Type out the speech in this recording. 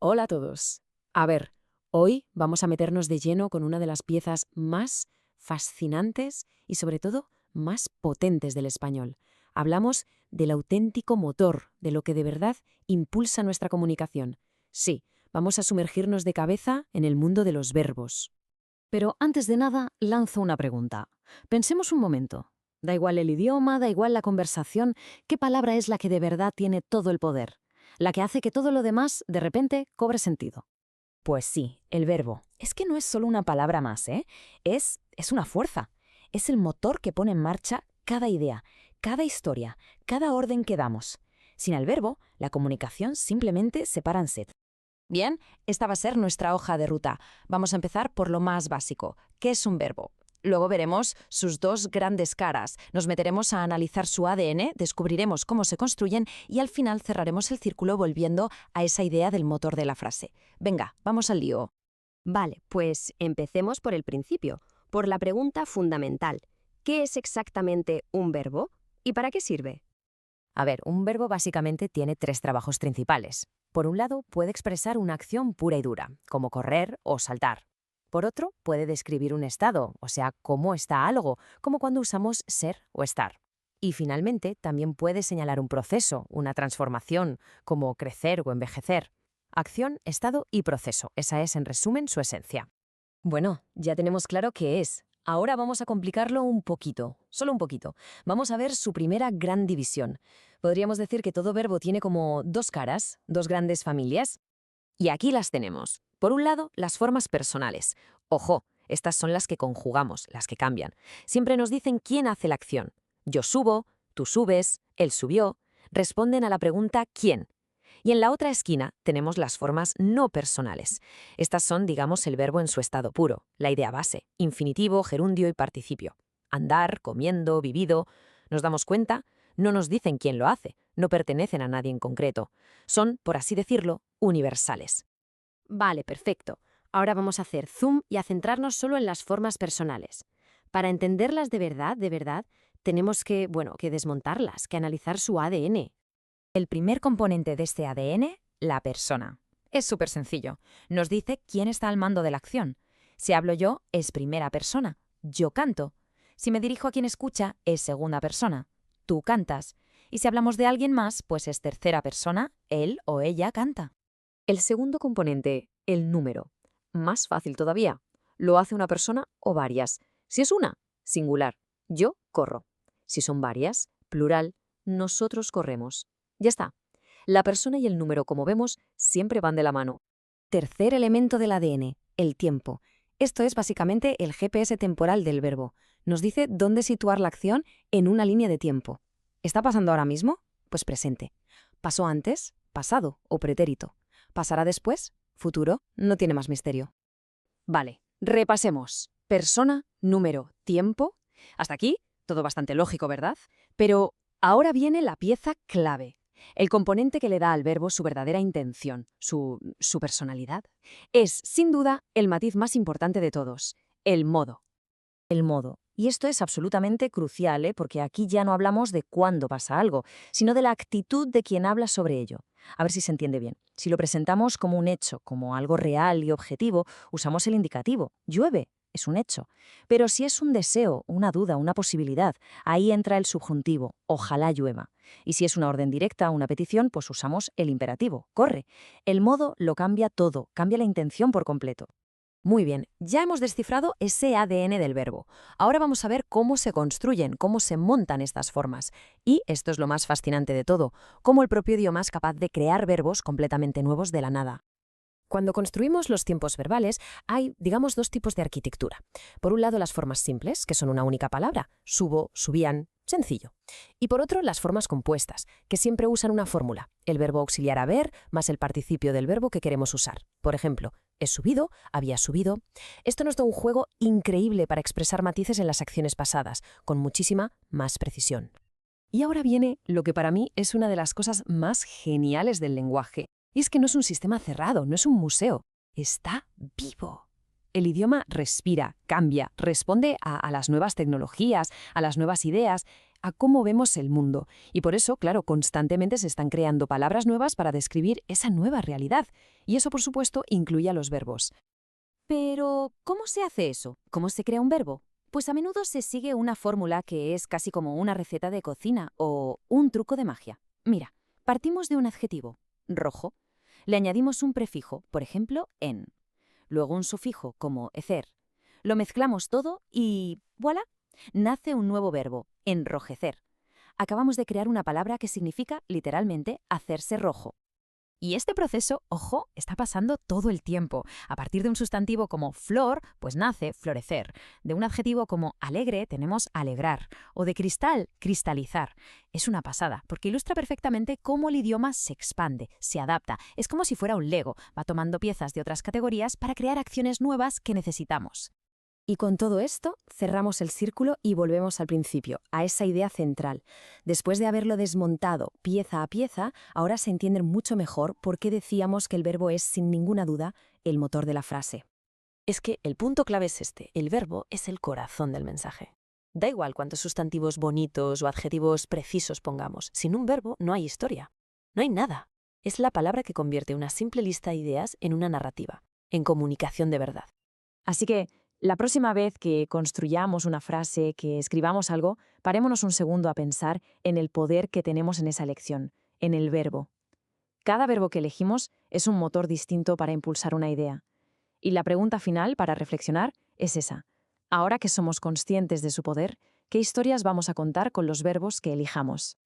Hola a todos. A ver, hoy vamos a meternos de lleno con una de las piezas más fascinantes y sobre todo más potentes del español. Hablamos del auténtico motor, de lo que de verdad impulsa nuestra comunicación. Sí, vamos a sumergirnos de cabeza en el mundo de los verbos. Pero antes de nada, lanzo una pregunta. Pensemos un momento. Da igual el idioma, da igual la conversación, ¿qué palabra es la que de verdad tiene todo el poder? La que hace que todo lo demás, de repente, cobre sentido. Pues sí, el verbo. Es que no es solo una palabra más, ¿eh? Es una fuerza. Es el motor que pone en marcha cada idea, cada historia, cada orden que damos. Sin el verbo, la comunicación simplemente se para en sed. Bien, esta va a ser nuestra hoja de ruta. Vamos a empezar por lo más básico. ¿Qué es un verbo? Luego veremos sus dos grandes caras, nos meteremos a analizar su ADN, descubriremos cómo se construyen y al final cerraremos el círculo volviendo a esa idea del motor de la frase. Venga, vamos al lío. Vale, pues empecemos por el principio, por la pregunta fundamental. ¿Qué es exactamente un verbo y para qué sirve? A ver, un verbo básicamente tiene tres trabajos principales. Por un lado, puede expresar una acción pura y dura, como correr o saltar. Por otro, puede describir un estado, o sea, cómo está algo, como cuando usamos ser o estar. Y finalmente, también puede señalar un proceso, una transformación, como crecer o envejecer. Acción, estado y proceso. Esa es, en resumen, su esencia. Bueno, ya tenemos claro qué es. Ahora vamos a complicarlo un poquito, solo un poquito. Vamos a ver su primera gran división. Podríamos decir que todo verbo tiene como dos caras, dos grandes familias. Y aquí las tenemos. Por un lado, las formas personales. Ojo, estas son las que conjugamos, las que cambian. Siempre nos dicen quién hace la acción. Yo subo, tú subes, él subió. Responden a la pregunta ¿quién? Y en la otra esquina tenemos las formas no personales. Estas son, digamos, el verbo en su estado puro, la idea base, infinitivo, gerundio y participio. Andar, comiendo, vivido. ¿Nos damos cuenta? No nos dicen quién lo hace, no pertenecen a nadie en concreto. Son, por así decirlo, universales. Vale, perfecto. Ahora vamos a hacer zoom y a centrarnos solo en las formas personales. Para entenderlas de verdad, tenemos que desmontarlas, que analizar su ADN. El primer componente de este ADN, la persona. Es súper sencillo. Nos dice quién está al mando de la acción. Si hablo yo, es primera persona. Yo canto. Si me dirijo a quien escucha, es segunda persona. Tú cantas. Y si hablamos de alguien más, pues es tercera persona. Él o ella canta. El segundo componente, el número. Más fácil todavía. Lo hace una persona o varias. Si es una, singular. Yo corro. Si son varias, plural, nosotros corremos. Ya está. La persona y el número, como vemos, siempre van de la mano. Tercer elemento del ADN, el tiempo. Esto es básicamente el GPS temporal del verbo. Nos dice dónde situar la acción en una línea de tiempo. ¿Está pasando ahora mismo? Pues presente. ¿Pasó antes? Pasado o pretérito. ¿Pasará después? Futuro. No tiene más misterio. Vale, repasemos. Persona, número, tiempo. Hasta aquí, todo bastante lógico, ¿verdad? Pero ahora viene la pieza clave. El componente que le da al verbo su verdadera intención, su personalidad. Es, sin duda, el matiz más importante de todos, el modo. El modo. Y esto es absolutamente crucial, porque aquí ya no hablamos de cuándo pasa algo, sino de la actitud de quien habla sobre ello. A ver si se entiende bien. Si lo presentamos como un hecho, como algo real y objetivo, usamos el indicativo. Llueve. Es un hecho. Pero si es un deseo, una duda, una posibilidad, ahí entra el subjuntivo, ojalá llueva. Y si es una orden directa, una petición, pues usamos el imperativo, corre. El modo lo cambia todo, cambia la intención por completo. Muy bien, ya hemos descifrado ese ADN del verbo. Ahora vamos a ver cómo se construyen, cómo se montan estas formas. Y esto es lo más fascinante de todo, cómo el propio idioma es capaz de crear verbos completamente nuevos de la nada. Cuando construimos los tiempos verbales, hay, digamos, dos tipos de arquitectura. Por un lado, las formas simples, que son una única palabra, subo, subían, sencillo. Y por otro, las formas compuestas, que siempre usan una fórmula, el verbo auxiliar haber más el participio del verbo que queremos usar. Por ejemplo, he subido, había subido. Esto nos da un juego increíble para expresar matices en las acciones pasadas, con muchísima más precisión. Y ahora viene lo que para mí es una de las cosas más geniales del lenguaje. Y es que no es un sistema cerrado, no es un museo. Está vivo. El idioma respira, cambia, responde a las nuevas tecnologías, a las nuevas ideas. a cómo vemos el mundo. Y por eso, claro, constantemente se están creando palabras nuevas para describir esa nueva realidad. Y eso, por supuesto, incluye a los verbos. Pero, ¿cómo se hace eso? ¿Cómo se crea un verbo? Pues a menudo se sigue una fórmula que es casi como una receta de cocina o un truco de magia. Mira, partimos de un adjetivo, rojo. Le añadimos un prefijo, por ejemplo, en. Luego un sufijo, como ecer. Lo mezclamos todo y ¡voilà! Nace un nuevo verbo, enrojecer. Acabamos de crear una palabra que significa, literalmente, hacerse rojo. Y este proceso, ojo, está pasando todo el tiempo. A partir de un sustantivo como flor, pues nace florecer. De un adjetivo como alegre tenemos alegrar. O de cristal, cristalizar. Es una pasada, porque ilustra perfectamente cómo el idioma se expande, se adapta. Es como si fuera un Lego. Va tomando piezas de otras categorías para crear acciones nuevas que necesitamos. Y con todo esto, cerramos el círculo y volvemos al principio, a esa idea central. Después de haberlo desmontado pieza a pieza, ahora se entiende mucho mejor por qué decíamos que el verbo es, sin ninguna duda, el motor de la frase. Es que el punto clave es este, el verbo es el corazón del mensaje. Da igual cuántos sustantivos bonitos o adjetivos precisos pongamos, sin un verbo no hay historia, no hay nada. Es la palabra que convierte una simple lista de ideas en una narrativa, en comunicación de verdad. Así que, la próxima vez que construyamos una frase, que escribamos algo, parémonos un segundo a pensar en el poder que tenemos en esa elección, en el verbo. Cada verbo que elegimos es un motor distinto para impulsar una idea. Y la pregunta final para reflexionar es esa. Ahora que somos conscientes de su poder, ¿qué historias vamos a contar con los verbos que elijamos?